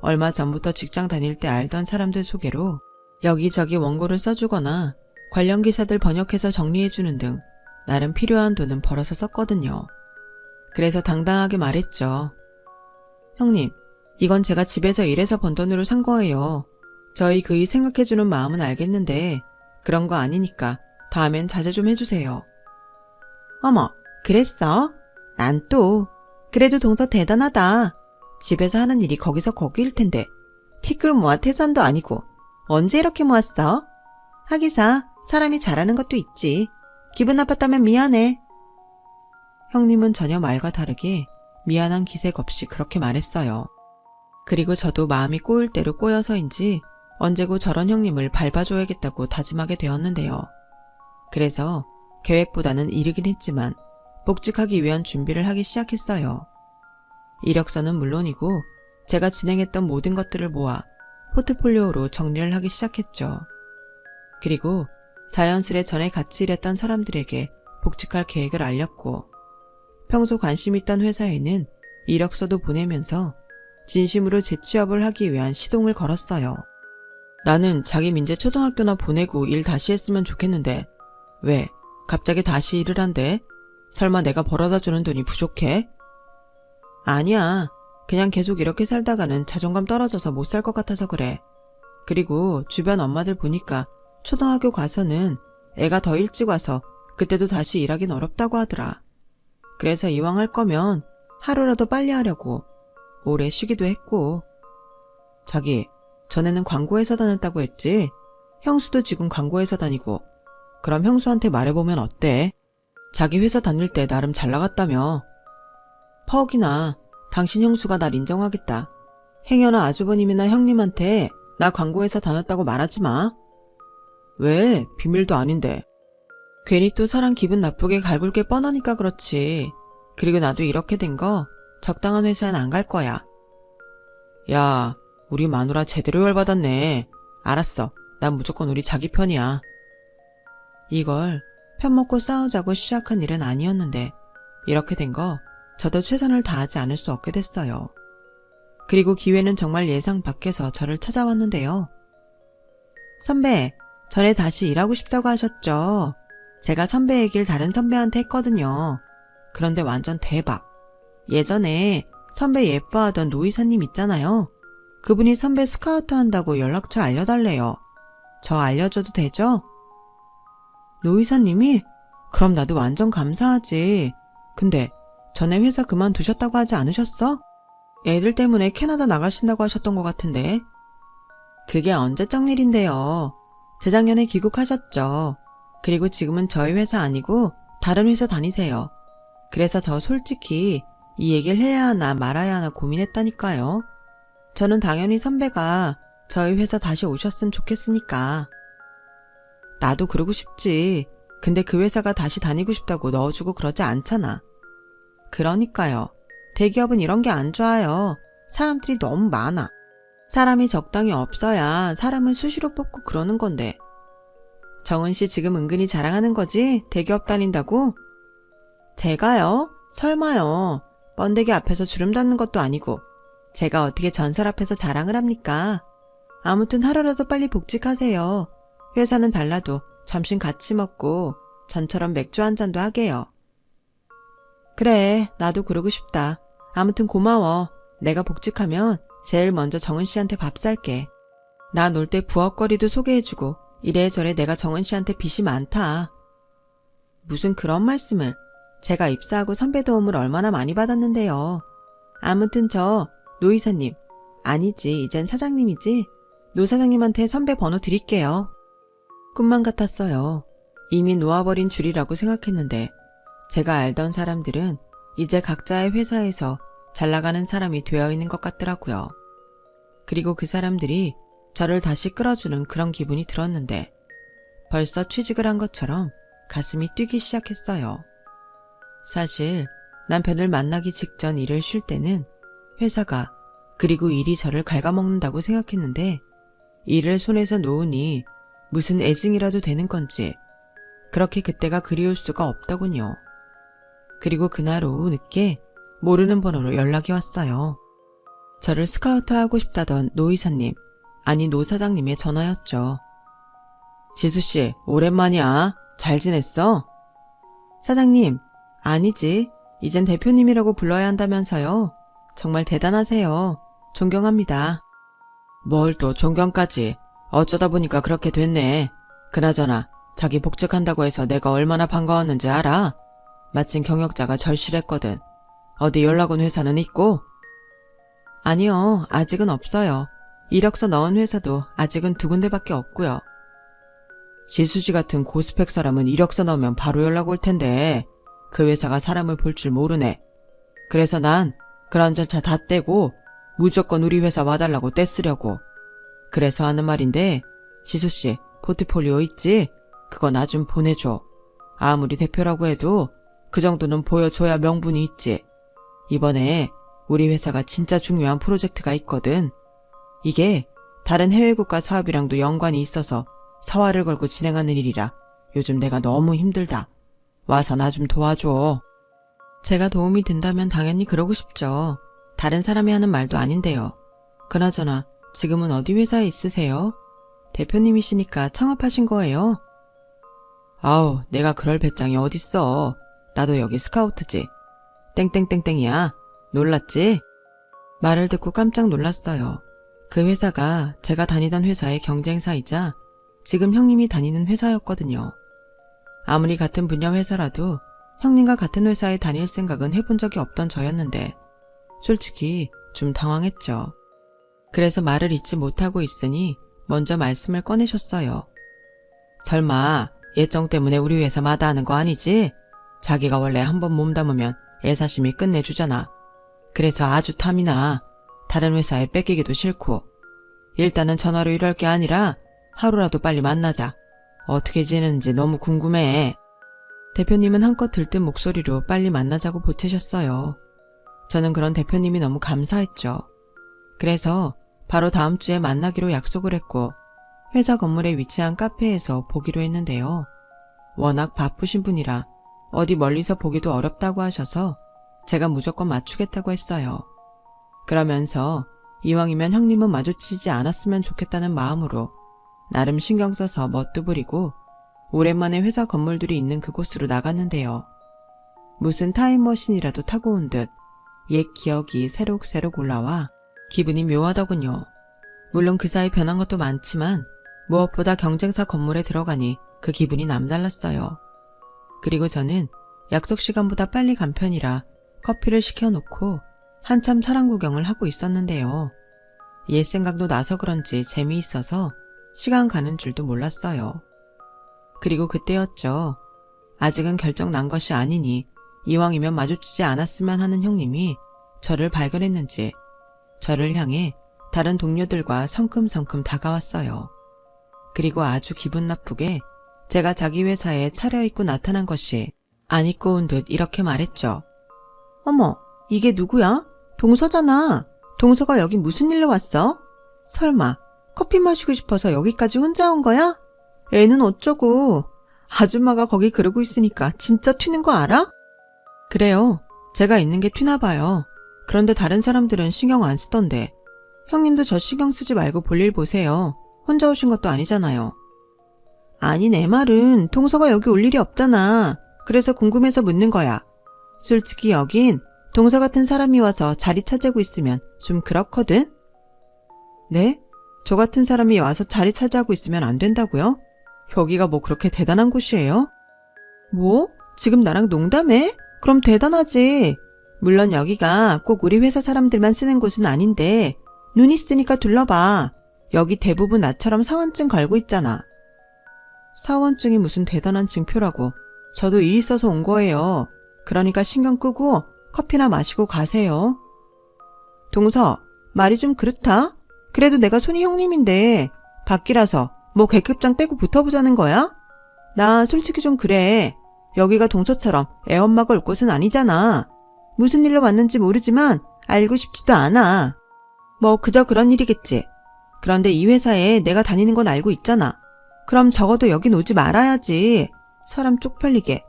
얼마 전부터 직장 다닐 때 알던 사람들 소개로 여기저기 원고를 써주거나 관련 기사들 번역해서 정리해주는 등 나름 필요한 돈은 벌어서 썼거든요. 그래서 당당하게 말했죠. 형님, 이건 제가 집에서 일해서 번 돈으로 산 거예요. 저희 그이 생각해주는 마음은 알겠는데 그런 거 아니니까 다음엔 자제 좀 해주세요. 어머, 그랬어? 난 또 그래도 동서 대단하다. 집에서 하는 일이 거기서 거기일 텐데 티끌 모아 태산도 아니고 언제 이렇게 모았어? 하기사 사람이 잘하는 것도 있지. 기분 나빴다면 미안해. 형님은 전혀 말과 다르게 미안한 기색 없이 그렇게 말했어요. 그리고 저도 마음이 꼬일 대로 꼬여서인지 언제고 저런 형님을 밟아줘야겠다고 다짐하게 되었는데요. 그래서 계획보다는 이르긴 했지만 복직하기 위한 준비를 하기 시작했어요. 이력서는 물론이고 제가 진행했던 모든 것들을 모아 포트폴리오로 정리를 하기 시작했죠. 그리고 자연스레 전에 같이 일했던 사람들에게 복직할 계획을 알렸고 평소 관심 있던 회사에는 이력서도 보내면서 진심으로 재취업을 하기 위한 시동을 걸었어요. 나는 자기 민재 초등학교나 보내고 일 다시 했으면 좋겠는데 왜 갑자기 다시 일을 한대? 설마 내가 벌어다 주는 돈이 부족해? 아니야. 그냥 계속 이렇게 살다가는 자존감 떨어져서 못 살 것 같아서 그래. 그리고 주변 엄마들 보니까 초등학교 가서는 애가 더 일찍 와서 그때도 다시 일하긴 어렵다고 하더라. 그래서 이왕 할 거면 하루라도 빨리 하려고 오래 쉬기도 했고. 자기, 전에는 광고회사 다녔다고 했지? 형수도 지금 광고회사 다니고. 그럼 형수한테 말해보면 어때? 자기 회사 다닐 때 나름 잘 나갔다며. 퍽이나 당신 형수가 날 인정하겠다. 행여나 아주버님이나 형님한테 나 광고회사 다녔다고 말하지 마. 왜? 비밀도 아닌데. 괜히 또 사람 기분 나쁘게 갈굴 게 뻔하니까 그렇지. 그리고 나도 이렇게 된 거 적당한 회사엔 안 갈 거야. 야, 우리 마누라 제대로 열받았네. 알았어. 난 무조건 우리 자기 편이야. 이걸 편먹고 싸우자고 시작한 일은 아니었는데 이렇게 된 거 저도 최선을 다하지 않을 수 없게 됐어요. 그리고 기회는 정말 예상 밖에서 저를 찾아왔는데요. 선배, 전에 다시 일하고 싶다고 하셨죠? 제가 선배 얘기를 다른 선배한테 했거든요. 그런데 완전 대박. 예전에 선배 예뻐하던 노 이사님 있잖아요. 그분이 선배 스카우트 한다고 연락처 알려달래요. 저 알려줘도 되죠? 노 이사님이? 그럼 나도 완전 감사하지. 근데 전에 회사 그만두셨다고 하지 않으셨어? 애들 때문에 캐나다 나가신다고 하셨던 것 같은데. 그게 언제적 일인데요. 재작년에 귀국하셨죠. 그리고 지금은 저희 회사 아니고 다른 회사 다니세요. 그래서 저 솔직히 이 얘기를 해야 하나 말아야 하나 고민했다니까요. 저는 당연히 선배가 저희 회사 다시 오셨으면 좋겠으니까. 나도 그러고 싶지. 근데 그 회사가 다시 다니고 싶다고 넣어주고 그러지 않잖아. 그러니까요. 대기업은 이런 게 안 좋아요. 사람들이 너무 많아. 사람이 적당히 없어야 사람을 수시로 뽑고 그러는 건데. 정은 씨 지금 은근히 자랑하는 거지? 대기업 다닌다고? 제가요? 설마요. 번데기 앞에서 주름 닫는 것도 아니고 제가 어떻게 전설 앞에서 자랑을 합니까? 아무튼 하루라도 빨리 복직하세요. 회사는 달라도 점심 같이 먹고 전처럼 맥주 한 잔도 하게요. 그래, 나도 그러고 싶다. 아무튼 고마워. 내가 복직하면 제일 먼저 정은 씨한테 밥 살게. 나 놀 때 부엌거리도 소개해주고 이래저래 내가 정은 씨한테 빚이 많다. 무슨 그런 말씀을. 제가 입사하고 선배 도움을 얼마나 많이 받았는데요. 아무튼 저 노 이사님, 아니지 이젠 사장님이지. 노 사장님한테 선배 번호 드릴게요. 꿈만 같았어요. 이미 놓아버린 줄이라고 생각했는데 제가 알던 사람들은 이제 각자의 회사에서 잘 나가는 사람이 되어 있는 것 같더라고요. 그리고 그 사람들이 저를 다시 끌어주는 그런 기분이 들었는데 벌써 취직을 한 것처럼 가슴이 뛰기 시작했어요. 사실 남편을 만나기 직전 일을 쉴 때는 회사가 그리고 일이 저를 갉아먹는다고 생각했는데 일을 손에서 놓으니 무슨 애증이라도 되는 건지 그렇게 그때가 그리울 수가 없더군요. 그리고 그날 오후 늦게 모르는 번호로 연락이 왔어요. 저를 스카우트하고 싶다던 노 이사님, 아니 노 사장님의 전화였죠. 지수씨, 오랜만이야. 잘 지냈어? 사장님, 아니지. 이젠 대표님이라고 불러야 한다면서요. 정말 대단하세요. 존경합니다. 뭘 또 존경까지. 어쩌다 보니까 그렇게 됐네. 그나저나 자기 복직한다고 해서 내가 얼마나 반가웠는지 알아? 마침 경력자가 절실했거든. 어디 연락 온 회사는 있고? 아니요, 아직은 없어요. 이력서 넣은 회사도 아직은 2군데밖에 없고요. 지수지 같은 고스펙 사람은 이력서 넣으면 바로 연락 올 텐데 그 회사가 사람을 볼 줄 모르네. 그래서 난 그런 절차 다 떼고 무조건 우리 회사 와달라고 떼쓰려고. 그래서 하는 말인데 지수씨 포트폴리오 있지? 그거 나 좀 보내줘. 아무리 대표라고 해도 그 정도는 보여줘야 명분이 있지. 이번에 우리 회사가 진짜 중요한 프로젝트가 있거든. 이게 다른 해외 국가 사업이랑도 연관이 있어서 사활을 걸고 진행하는 일이라 요즘 내가 너무 힘들다. 와서 나 좀 도와줘. 제가 도움이 된다면 당연히 그러고 싶죠. 다른 사람이 하는 말도 아닌데요. 그나저나 지금은 어디 회사에 있으세요? 대표님이시니까 창업하신 거예요? 아우, 내가 그럴 배짱이 어딨어. 나도 여기 스카우트지. 땡땡땡땡이야. 놀랐지? 말을 듣고 깜짝 놀랐어요. 그 회사가 제가 다니던 회사의 경쟁사이자 지금 형님이 다니는 회사였거든요. 아무리 같은 분야 회사라도 형님과 같은 회사에 다닐 생각은 해본 적이 없던 저였는데 솔직히 좀 당황했죠. 그래서 말을 잇지 못하고 있으니 먼저 말씀을 꺼내셨어요. 설마 예정 때문에 우리 회사 마다하는 거 아니지? 자기가 원래 한번 몸담으면 애사심이 끝내주잖아. 그래서 아주 탐이 나. 다른 회사에 뺏기기도 싫고. 일단은 전화로 이럴 게 아니라 하루라도 빨리 만나자. 어떻게 지내는지 너무 궁금해. 대표님은 한껏 들뜬 목소리로 빨리 만나자고 보태셨어요. 저는 그런 대표님이 너무 감사했죠. 그래서 바로 다음 주에 만나기로 약속을 했고 회사 건물에 위치한 카페에서 보기로 했는데요. 워낙 바쁘신 분이라 어디 멀리서 보기도 어렵다고 하셔서 제가 무조건 맞추겠다고 했어요. 그러면서 이왕이면 형님은 마주치지 않았으면 좋겠다는 마음으로 나름 신경 써서 멋도 부리고 오랜만에 회사 건물들이 있는 그곳으로 나갔는데요. 무슨 타임머신이라도 타고 온 듯 옛 기억이 새록새록 올라와 기분이 묘하더군요. 물론 그 사이 변한 것도 많지만 무엇보다 경쟁사 건물에 들어가니 그 기분이 남달랐어요. 그리고 저는 약속 시간보다 빨리 간 편이라 커피를 시켜놓고 한참 사람 구경을 하고 있었는데요. 옛 생각도 나서 그런지 재미있어서 시간 가는 줄도 몰랐어요. 그리고 그때였죠. 아직은 결정 난 것이 아니니 이왕이면 마주치지 않았으면 하는 형님이 저를 발견했는지 저를 향해 다른 동료들과 성큼성큼 다가왔어요. 그리고 아주 기분 나쁘게 제가 자기 회사에 차려입고 나타난 것이 안 입고 온 듯 이렇게 말했죠. 어머, 이게 누구야? 동서잖아. 동서가 여기 무슨 일로 왔어? 설마 커피 마시고 싶어서 여기까지 혼자 온 거야? 애는 어쩌고. 아줌마가 거기 그러고 있으니까 진짜 튀는 거 알아? 그래요. 제가 있는 게 튀나 봐요. 그런데 다른 사람들은 신경 안 쓰던데. 형님도 저 신경 쓰지 말고 볼일 보세요. 혼자 오신 것도 아니잖아요. 아니, 내 말은 동서가 여기 올 일이 없잖아. 그래서 궁금해서 묻는 거야. 솔직히 여긴 동서 같은 사람이 와서 자리 차지하고 있으면 좀 그렇거든? 네? 저 같은 사람이 와서 자리 차지하고 있으면 안 된다고요? 여기가 뭐 그렇게 대단한 곳이에요? 뭐? 지금 나랑 농담해? 그럼 대단하지. 물론 여기가 꼭 우리 회사 사람들만 쓰는 곳은 아닌데 눈 있으니까 둘러봐. 여기 대부분 나처럼 사원증 걸고 있잖아. 사원증이 무슨 대단한 증표라고. 저도 일 있어서 온 거예요. 그러니까 신경 끄고 커피나 마시고 가세요. 동서, 말이 좀 그렇다? 그래도 내가 손이 형님인데 밖이라서 뭐 계급장 떼고 붙어보자는 거야? 나 솔직히 좀 그래. 여기가 동서처럼 애엄마가 올 곳은 아니잖아. 무슨 일로 왔는지 모르지만 알고 싶지도 않아. 뭐 그저 그런 일이겠지. 그런데 이 회사에 내가 다니는 건 알고 있잖아. 그럼 적어도 여긴 오지 말아야지. 사람 쪽팔리게.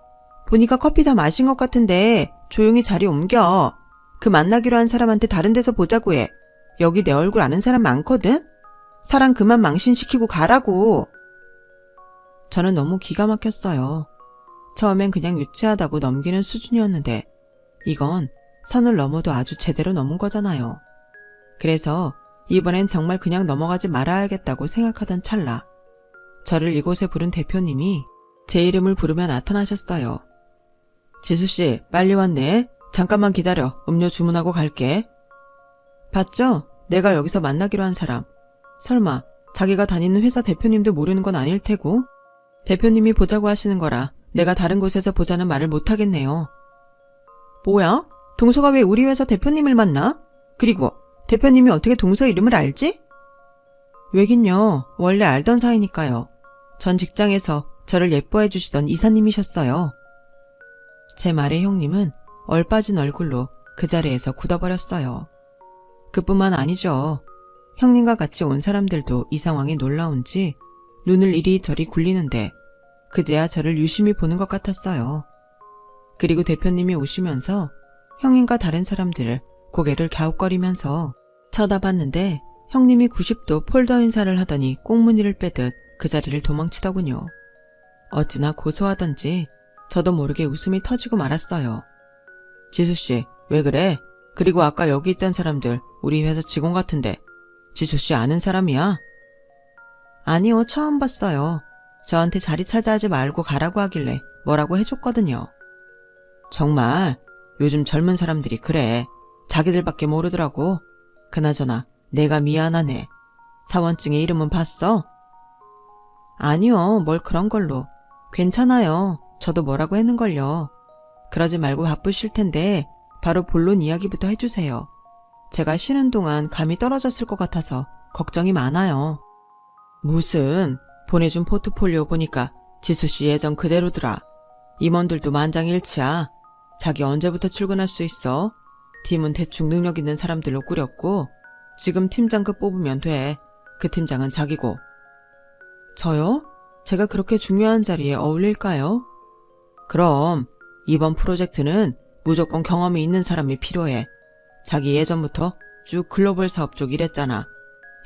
보니까 커피 다 마신 것 같은데 조용히 자리 옮겨. 그 만나기로 한 사람한테 다른 데서 보자고 해. 여기 내 얼굴 아는 사람 많거든? 사람 그만 망신시키고 가라고. 저는 너무 기가 막혔어요. 처음엔 그냥 유치하다고 넘기는 수준이었는데 이건 선을 넘어도 아주 제대로 넘은 거잖아요. 그래서 이번엔 정말 그냥 넘어가지 말아야겠다고 생각하던 찰나 저를 이곳에 부른 대표님이 제 이름을 부르며 나타나셨어요. 지수씨, 빨리 왔네. 잠깐만 기다려. 음료 주문하고 갈게. 봤죠? 내가 여기서 만나기로 한 사람. 설마 자기가 다니는 회사 대표님도 모르는 건 아닐 테고. 대표님이 보자고 하시는 거라 내가 다른 곳에서 보자는 말을 못하겠네요. 뭐야? 동서가 왜 우리 회사 대표님을 만나? 그리고 대표님이 어떻게 동서 이름을 알지? 왜긴요. 원래 알던 사이니까요. 전 직장에서 저를 예뻐해 주시던 이사님이셨어요. 제 말에 형님은 얼빠진 얼굴로 그 자리에서 굳어버렸어요. 그뿐만 아니죠. 형님과 같이 온 사람들도 이 상황이 놀라운지 눈을 이리저리 굴리는데 그제야 저를 유심히 보는 것 같았어요. 그리고 대표님이 오시면서 형님과 다른 사람들을 고개를 갸웃거리면서 쳐다봤는데 형님이 90도 폴더 인사를 하더니 꽁무니를 빼듯 그 자리를 도망치더군요. 어찌나 고소하던지 저도 모르게 웃음이 터지고 말았어요. 지수씨, 왜 그래? 그리고 아까 여기 있던 사람들 우리 회사 직원 같은데 지수씨 아는 사람이야? 아니요, 처음 봤어요. 저한테 자리 차지하지 말고 가라고 하길래 뭐라고 해줬거든요. 정말 요즘 젊은 사람들이 그래. 자기들밖에 모르더라고. 그나저나 내가 미안하네. 사원증의 이름은 봤어? 아니요, 뭘 그런 걸로. 괜찮아요. 저도 뭐라고 했는걸요. 그러지 말고 바쁘실 텐데 바로 본론 이야기부터 해주세요. 제가 쉬는 동안 감이 떨어졌을 것 같아서 걱정이 많아요. 무슨, 보내준 포트폴리오 보니까 지수씨 예전 그대로더라. 임원들도 만장일치야. 자기 언제부터 출근할 수 있어? 팀은 대충 능력 있는 사람들로 꾸렸고 지금 팀장급 뽑으면 돼. 그 팀장은 자기고. 저요? 제가 그렇게 중요한 자리에 어울릴까요? 그럼 이번 프로젝트는 무조건 경험이 있는 사람이 필요해. 자기 예전부터 쭉 글로벌 사업 쪽 일했잖아.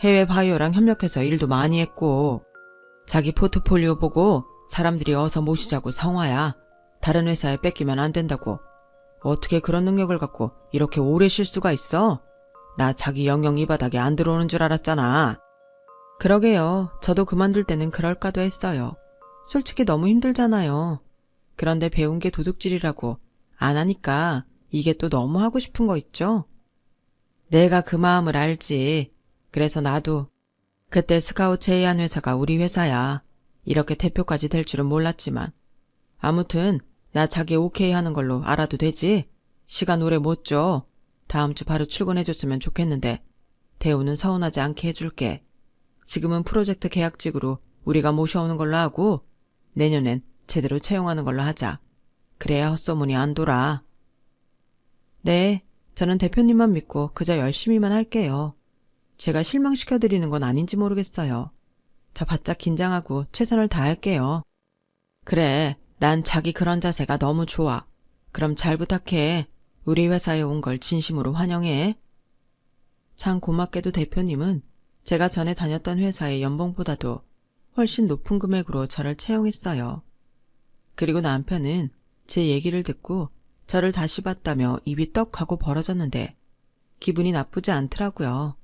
해외 바이오랑 협력해서 일도 많이 했고. 자기 포트폴리오 보고 사람들이 어서 모시자고 성화야. 다른 회사에 뺏기면 안 된다고. 어떻게 그런 능력을 갖고 이렇게 오래 쉴 수가 있어? 나 자기 영영 이 바닥에 안 들어오는 줄 알았잖아. 그러게요. 저도 그만둘 때는 그럴까도 했어요. 솔직히 너무 힘들잖아요. 그런데 배운 게 도둑질이라고 안 하니까 이게 또 너무 하고 싶은 거 있죠? 내가 그 마음을 알지. 그래서 나도 그때 스카우트 제의한 회사가 우리 회사야. 이렇게 대표까지 될 줄은 몰랐지만 아무튼 나 자기 오케이 하는 걸로 알아도 되지? 시간 오래 못 줘. 다음 주 바로 출근해줬으면 좋겠는데 대우는 서운하지 않게 해줄게. 지금은 프로젝트 계약직으로 우리가 모셔오는 걸로 하고 내년엔 제대로 채용하는 걸로 하자. 그래야 헛소문이 안 돌아. 네, 저는 대표님만 믿고 그저 열심히만 할게요. 제가 실망시켜드리는 건 아닌지 모르겠어요. 저 바짝 긴장하고 최선을 다할게요. 그래, 난 자기 그런 자세가 너무 좋아. 그럼 잘 부탁해. 우리 회사에 온 걸 진심으로 환영해. 참 고맙게도 대표님은 제가 전에 다녔던 회사의 연봉보다도 훨씬 높은 금액으로 저를 채용했어요. 그리고 남편은 제 얘기를 듣고 저를 다시 봤다며 입이 떡 하고 벌어졌는데 기분이 나쁘지 않더라고요.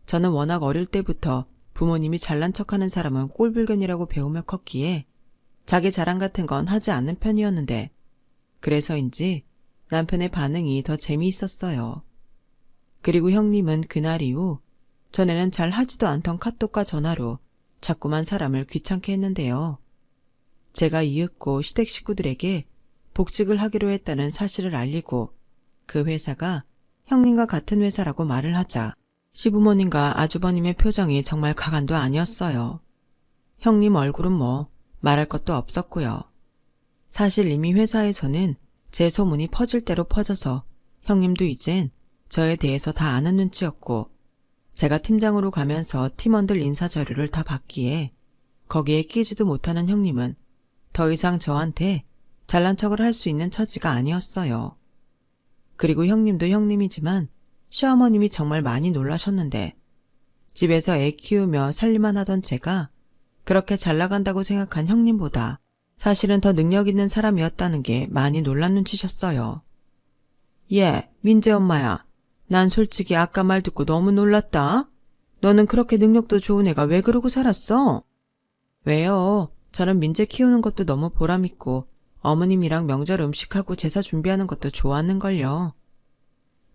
저는 워낙 어릴 때부터 부모님이 잘난 척하는 사람은 꼴불견이라고 배우며 컸기에 자기 자랑 같은 건 하지 않는 편이었는데 그래서인지 남편의 반응이 더 재미있었어요. 그리고 형님은 그날 이후 전에는 잘 하지도 않던 카톡과 전화로 자꾸만 사람을 귀찮게 했는데요. 제가 이윽고 시댁 식구들에게 복직을 하기로 했다는 사실을 알리고 그 회사가 형님과 같은 회사라고 말을 하자 시부모님과 아주버님의 표정이 정말 가관도 아니었어요. 형님 얼굴은 뭐 말할 것도 없었고요. 사실 이미 회사에서는 제 소문이 퍼질 대로 퍼져서 형님도 이젠 저에 대해서 다 아는 눈치였고 제가 팀장으로 가면서 팀원들 인사자료를 다 받기에 거기에 끼지도 못하는 형님은 더 이상 저한테 잘난 척을 할 수 있는 처지가 아니었어요. 그리고 형님도 형님이지만 시어머님이 정말 많이 놀라셨는데 집에서 애 키우며 살림만 하던 제가 그렇게 잘 나간다고 생각한 형님보다 사실은 더 능력 있는 사람이었다는 게 많이 놀란 눈치셨어요. 예, 민재 엄마야. 난 솔직히 아까 말 듣고 너무 놀랐다. 너는 그렇게 능력도 좋은 애가 왜 그러고 살았어? 왜요? 저는 민재 키우는 것도 너무 보람있고 어머님이랑 명절 음식하고 제사 준비하는 것도 좋아하는걸요.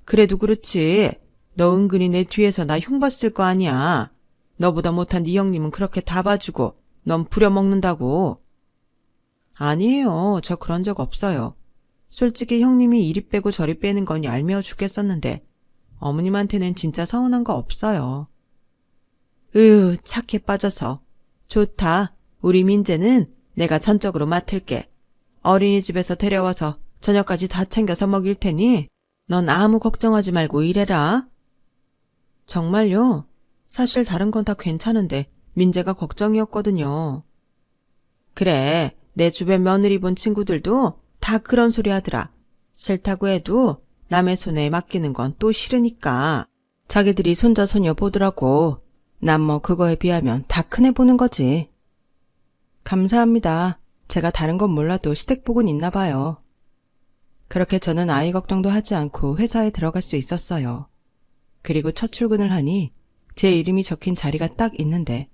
그래도 그렇지. 너 은근히 내 뒤에서 나 흉봤을 거 아니야. 너보다 못한 네 형님은 그렇게 다 봐주고 넌 부려먹는다고. 아니에요. 저 그런 적 없어요. 솔직히 형님이 이리 빼고 저리 빼는 건 얄미워 죽겠었는데 어머님한테는 진짜 서운한 거 없어요. 착해 빠져서. 좋다. 우리 민재는 내가 전적으로 맡을게. 어린이집에서 데려와서 저녁까지 다 챙겨서 먹일 테니 넌 아무 걱정하지 말고 일해라. 정말요? 사실 다른 건 다 괜찮은데 민재가 걱정이었거든요. 그래, 내 주변 며느리 본 친구들도 다 그런 소리 하더라. 싫다고 해도 남의 손에 맡기는 건 또 싫으니까 자기들이 손자 손녀 보더라고. 난 뭐 그거에 비하면 다 큰애 보는 거지. 감사합니다. 제가 다른 건 몰라도 시댁복은 있나 봐요. 그렇게 저는 아이 걱정도 하지 않고 회사에 들어갈 수 있었어요. 그리고 첫 출근을 하니 제 이름이 적힌 자리가 딱 있는데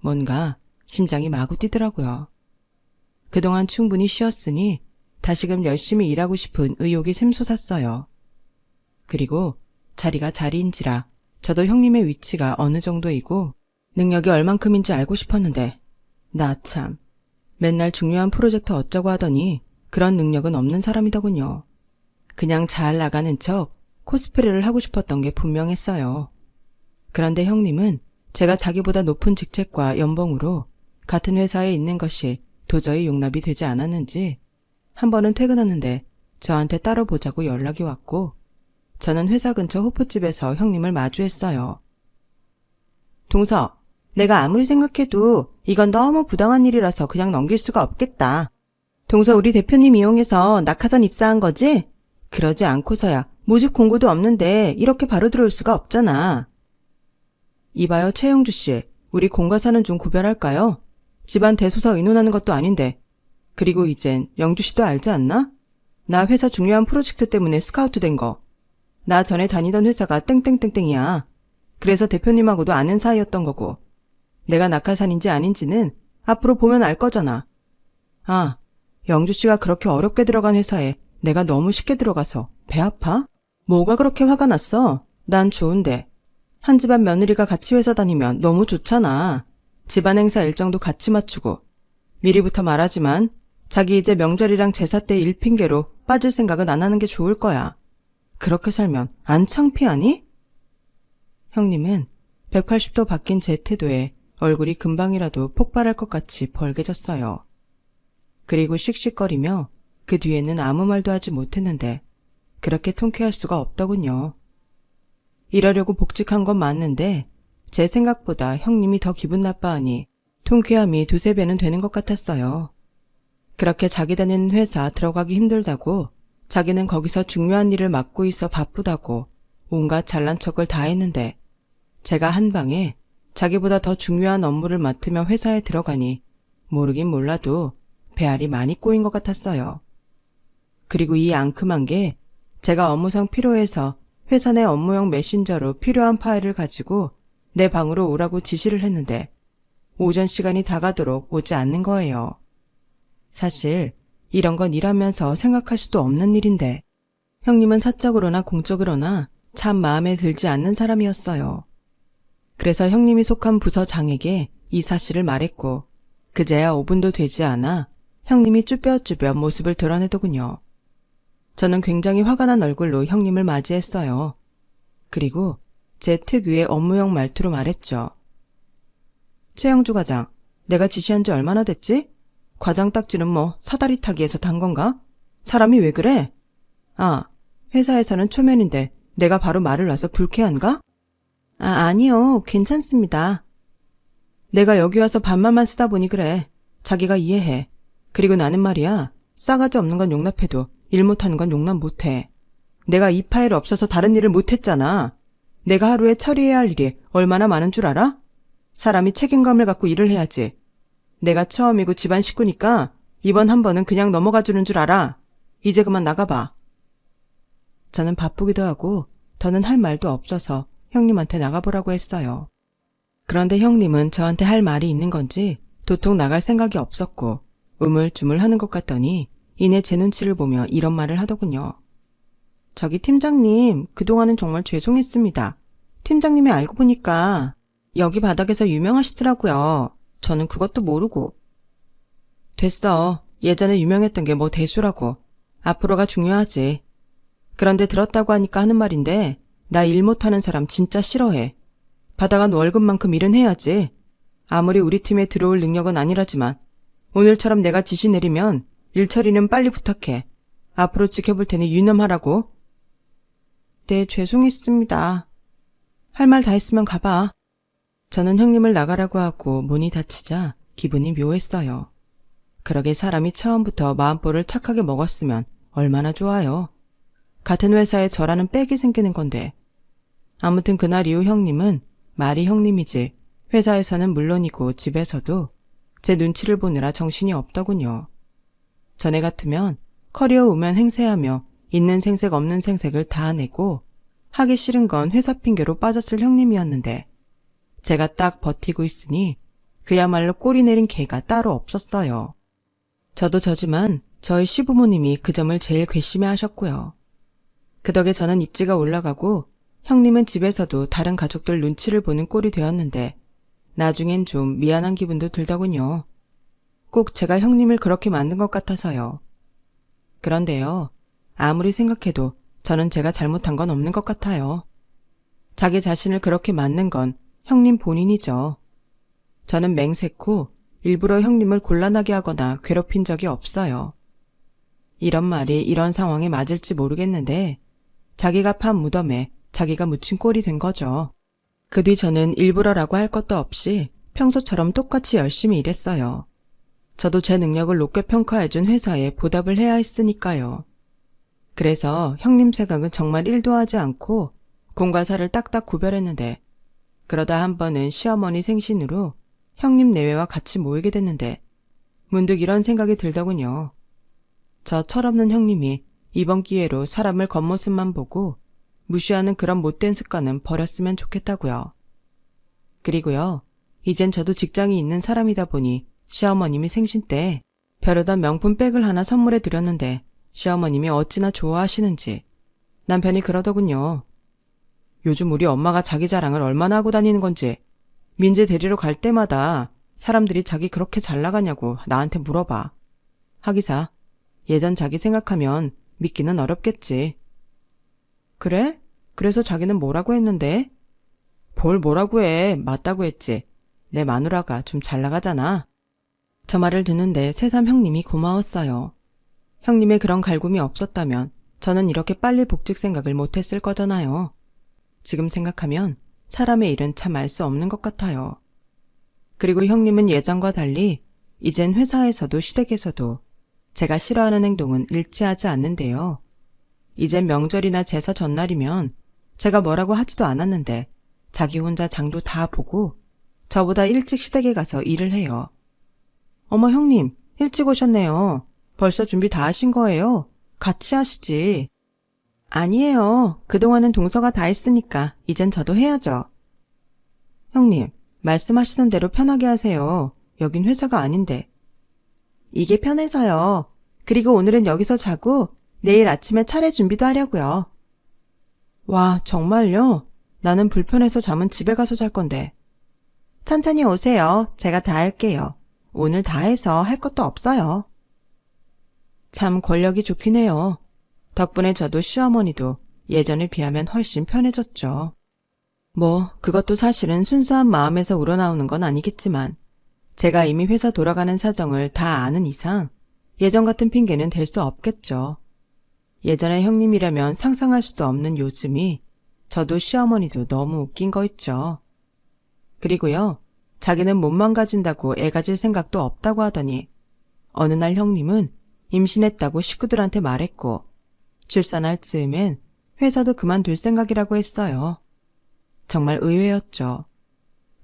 뭔가 심장이 마구 뛰더라고요. 그동안 충분히 쉬었으니 다시금 열심히 일하고 싶은 의욕이 샘솟았어요. 그리고 자리가 자리인지라 저도 형님의 위치가 어느 정도이고 능력이 얼만큼인지 알고 싶었는데 나 참 맨날 중요한 프로젝트 어쩌고 하더니 그런 능력은 없는 사람이더군요. 그냥 잘 나가는 척 코스프레를 하고 싶었던 게 분명했어요. 그런데 형님은 제가 자기보다 높은 직책과 연봉으로 같은 회사에 있는 것이 도저히 용납이 되지 않았는지 한 번은 퇴근하는데 저한테 따로 보자고 연락이 왔고 저는 회사 근처 호프집에서 형님을 마주했어요. 동서, 내가 아무리 생각해도 이건 너무 부당한 일이라서 그냥 넘길 수가 없겠다. 동서 우리 대표님 이용해서 낙하산 입사한 거지? 그러지 않고서야 모집 공고도 없는데 이렇게 바로 들어올 수가 없잖아. 이봐요 최영주 씨, 우리 공과사는 좀 구별할까요? 집안 대소사 의논하는 것도 아닌데. 그리고 이젠 영주 씨도 알지 않나? 나 회사 중요한 프로젝트 때문에 스카우트 된 거. 나 전에 다니던 회사가 땡땡땡땡이야. 그래서 대표님하고도 아는 사이였던 거고. 내가 낙하산인지 아닌지는 앞으로 보면 알 거잖아. 아, 영주 씨가 그렇게 어렵게 들어간 회사에 내가 너무 쉽게 들어가서 배 아파? 뭐가 그렇게 화가 났어? 난 좋은데. 한 집안 며느리가 같이 회사 다니면 너무 좋잖아. 집안 행사 일정도 같이 맞추고. 미리부터 말하지만 자기 이제 명절이랑 제사 때 일 핑계로 빠질 생각은 안 하는 게 좋을 거야. 그렇게 살면 안 창피하니? 형님은 180도 바뀐 제 태도에 얼굴이 금방이라도 폭발할 것 같이 벌개졌어요. 그리고 씩씩거리며 그 뒤에는 아무 말도 하지 못했는데 그렇게 통쾌할 수가 없더군요. 이러려고 복직한 건 맞는데 제 생각보다 형님이 더 기분 나빠하니 통쾌함이 두세 배는 되는 것 같았어요. 그렇게 자기 다니는 회사 들어가기 힘들다고 자기는 거기서 중요한 일을 맡고 있어 바쁘다고 온갖 잘난 척을 다 했는데 제가 한 방에 자기보다 더 중요한 업무를 맡으며 회사에 들어가니 모르긴 몰라도 배알이 많이 꼬인 것 같았어요. 그리고 이 앙큼한 게 제가 업무상 필요해서 회사 내 업무용 메신저로 필요한 파일을 가지고 내 방으로 오라고 지시를 했는데 오전 시간이 다가도록 오지 않는 거예요. 사실 이런 건 일하면서 생각할 수도 없는 일인데 형님은 사적으로나 공적으로나 참 마음에 들지 않는 사람이었어요. 그래서 형님이 속한 부서장에게 이 사실을 말했고 그제야 5분도 되지 않아 형님이 쭈뼛쭈뼛 모습을 드러내더군요. 저는 굉장히 화가 난 얼굴로 형님을 맞이했어요. 그리고 제 특유의 업무용 말투로 말했죠. 최영주 과장, 내가 지시한 지 얼마나 됐지? 과장 딱지는 뭐 사다리 타기에서 단 건가? 사람이 왜 그래? 아, 회사에서는 초면인데 내가 바로 말을 놔서 불쾌한가? 아니요. 괜찮습니다. 내가 여기 와서 반말만 쓰다 보니 그래. 자기가 이해해. 그리고 나는 말이야. 싸가지 없는 건 용납해도 일 못하는 건 용납 못해. 내가 이 파일 없어서 다른 일을 못했잖아. 내가 하루에 처리해야 할 일이 얼마나 많은 줄 알아? 사람이 책임감을 갖고 일을 해야지. 내가 처음이고 집안 식구니까 이번 한 번은 그냥 넘어가 주는 줄 알아. 이제 그만 나가봐. 저는 바쁘기도 하고 더는 할 말도 없어서 형님한테 나가보라고 했어요. 그런데 형님은 저한테 할 말이 있는 건지 도통 나갈 생각이 없었고 우물쭈물하는 것 같더니 이내 제 눈치를 보며 이런 말을 하더군요. 저기 팀장님, 그동안은 정말 죄송했습니다. 팀장님이 알고 보니까 여기 바닥에서 유명하시더라고요. 저는 그것도 모르고. 됐어. 예전에 유명했던 게 뭐 대수라고. 앞으로가 중요하지. 그런데 들었다고 하니까 하는 말인데 나 일 못하는 사람 진짜 싫어해. 받아간 월급만큼 일은 해야지. 아무리 우리 팀에 들어올 능력은 아니라지만 오늘처럼 내가 지시 내리면 일 처리는 빨리 부탁해. 앞으로 지켜볼 테니 유념하라고. 네, 죄송했습니다. 할 말 다 했으면 가봐. 저는 형님을 나가라고 하고 문이 닫히자 기분이 묘했어요. 그러게 사람이 처음부터 마음볼을 착하게 먹었으면 얼마나 좋아요. 같은 회사에 저라는 빽이 생기는 건데. 아무튼 그날 이후 형님은 말이 형님이지 회사에서는 물론이고 집에서도 제 눈치를 보느라 정신이 없더군요. 전에 같으면 커리어 우먼 행세하며 있는 생색 없는 생색을 다 내고 하기 싫은 건 회사 핑계로 빠졌을 형님이었는데 제가 딱 버티고 있으니 그야말로 꼬리 내린 개가 따로 없었어요. 저도 저지만 저희 시부모님이 그 점을 제일 괘씸해 하셨고요. 그 덕에 저는 입지가 올라가고 형님은 집에서도 다른 가족들 눈치를 보는 꼴이 되었는데 나중엔 좀 미안한 기분도 들더군요. 꼭 제가 형님을 그렇게 만든 것 같아서요. 그런데요, 아무리 생각해도 저는 제가 잘못한 건 없는 것 같아요. 자기 자신을 그렇게 만든 건 형님 본인이죠. 저는 맹세코 일부러 형님을 곤란하게 하거나 괴롭힌 적이 없어요. 이런 말이 이런 상황에 맞을지 모르겠는데 자기가 판 무덤에 자기가 묻힌 꼴이 된 거죠. 그 뒤 저는 일부러라고 할 것도 없이 평소처럼 똑같이 열심히 일했어요. 저도 제 능력을 높게 평가해준 회사에 보답을 해야 했으니까요. 그래서 형님 생각은 정말 1도 하지 않고 공과 사를 딱딱 구별했는데 그러다 한 번은 시어머니 생신으로 형님 내외와 같이 모이게 됐는데 문득 이런 생각이 들더군요. 저 철없는 형님이 이번 기회로 사람을 겉모습만 보고 무시하는 그런 못된 습관은 버렸으면 좋겠다고요. 그리고요, 이젠 저도 직장이 있는 사람이다 보니 시어머님이 생신 때 벼르던 명품 백을 하나 선물해 드렸는데 시어머님이 어찌나 좋아하시는지 남편이 그러더군요. 요즘 우리 엄마가 자기 자랑을 얼마나 하고 다니는 건지 민재 데리러 갈 때마다 사람들이 자기 그렇게 잘 나가냐고 나한테 물어봐. 하기사 예전 자기 생각하면 믿기는 어렵겠지. 그래? 그래서 자기는 뭐라고 했는데? 뭘 뭐라고 해. 맞다고 했지. 내 마누라가 좀 잘 나가잖아. 저 말을 듣는데 새삼 형님이 고마웠어요. 형님의 그런 갈굼이 없었다면 저는 이렇게 빨리 복직 생각을 못했을 거잖아요. 지금 생각하면 사람의 일은 참 알 수 없는 것 같아요. 그리고 형님은 예전과 달리 이젠 회사에서도 시댁에서도 제가 싫어하는 행동은 일치하지 않는데요. 이젠 명절이나 제사 전날이면 제가 뭐라고 하지도 않았는데 자기 혼자 장도 다 보고 저보다 일찍 시댁에 가서 일을 해요. 어머 형님, 일찍 오셨네요. 벌써 준비 다 하신 거예요? 같이 하시지. 아니에요. 그동안은 동서가 다 했으니까 이젠 저도 해야죠. 형님, 말씀하시는 대로 편하게 하세요. 여긴 회사가 아닌데. 이게 편해서요. 그리고 오늘은 여기서 자고 내일 아침에 차례 준비도 하려고요. 와, 정말요? 나는 불편해서 잠은 집에 가서 잘 건데. 천천히 오세요. 제가 다 할게요. 오늘 다 해서 할 것도 없어요. 참 권력이 좋긴 해요. 덕분에 저도 시어머니도 예전에 비하면 훨씬 편해졌죠. 뭐 그것도 사실은 순수한 마음에서 우러나오는 건 아니겠지만 제가 이미 회사 돌아가는 사정을 다 아는 이상 예전 같은 핑계는 댈 수 없겠죠. 예전에 형님이라면 상상할 수도 없는 요즘이 저도 시어머니도 너무 웃긴 거 있죠. 그리고요, 자기는 몸만 가진다고 애 가질 생각도 없다고 하더니 어느 날 형님은 임신했다고 식구들한테 말했고 출산할 즈음엔 회사도 그만둘 생각이라고 했어요. 정말 의외였죠.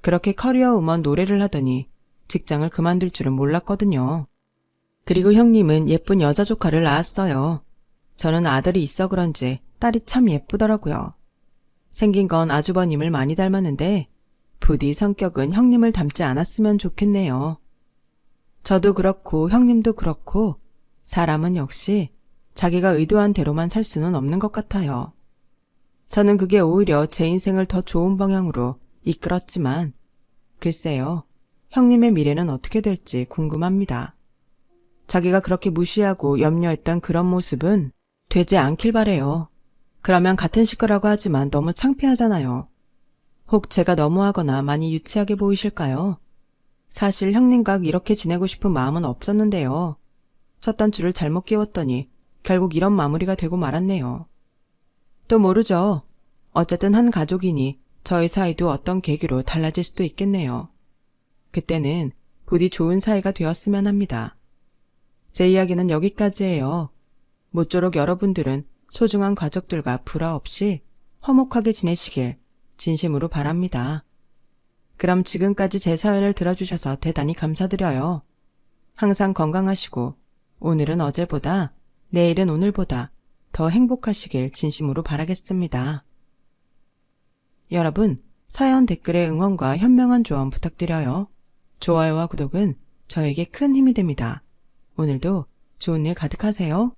그렇게 커리어 우먼 노래를 하더니 직장을 그만둘 줄은 몰랐거든요. 그리고 형님은 예쁜 여자 조카를 낳았어요. 저는 아들이 있어 그런지 딸이 참 예쁘더라고요. 생긴 건 아주버님을 많이 닮았는데 부디 성격은 형님을 닮지 않았으면 좋겠네요. 저도 그렇고 형님도 그렇고 사람은 역시 자기가 의도한 대로만 살 수는 없는 것 같아요. 저는 그게 오히려 제 인생을 더 좋은 방향으로 이끌었지만 글쎄요, 형님의 미래는 어떻게 될지 궁금합니다. 자기가 그렇게 무시하고 염려했던 그런 모습은 되지 않길 바래요. 그러면 같은 식구라고 하지만 너무 창피하잖아요. 혹 제가 너무하거나 많이 유치하게 보이실까요? 사실 형님과 이렇게 지내고 싶은 마음은 없었는데요. 첫 단추를 잘못 끼웠더니 결국 이런 마무리가 되고 말았네요. 또 모르죠. 어쨌든 한 가족이니 저희 사이도 어떤 계기로 달라질 수도 있겠네요. 그때는 부디 좋은 사이가 되었으면 합니다. 제 이야기는 여기까지예요. 모쪼록 여러분들은 소중한 가족들과 불화 없이 화목하게 지내시길 진심으로 바랍니다. 그럼 지금까지 제 사연을 들어주셔서 대단히 감사드려요. 항상 건강하시고 오늘은 어제보다, 내일은 오늘보다 더 행복하시길 진심으로 바라겠습니다. 여러분, 사연 댓글에 응원과 현명한 조언 부탁드려요. 좋아요와 구독은 저에게 큰 힘이 됩니다. 오늘도 좋은 일 가득하세요.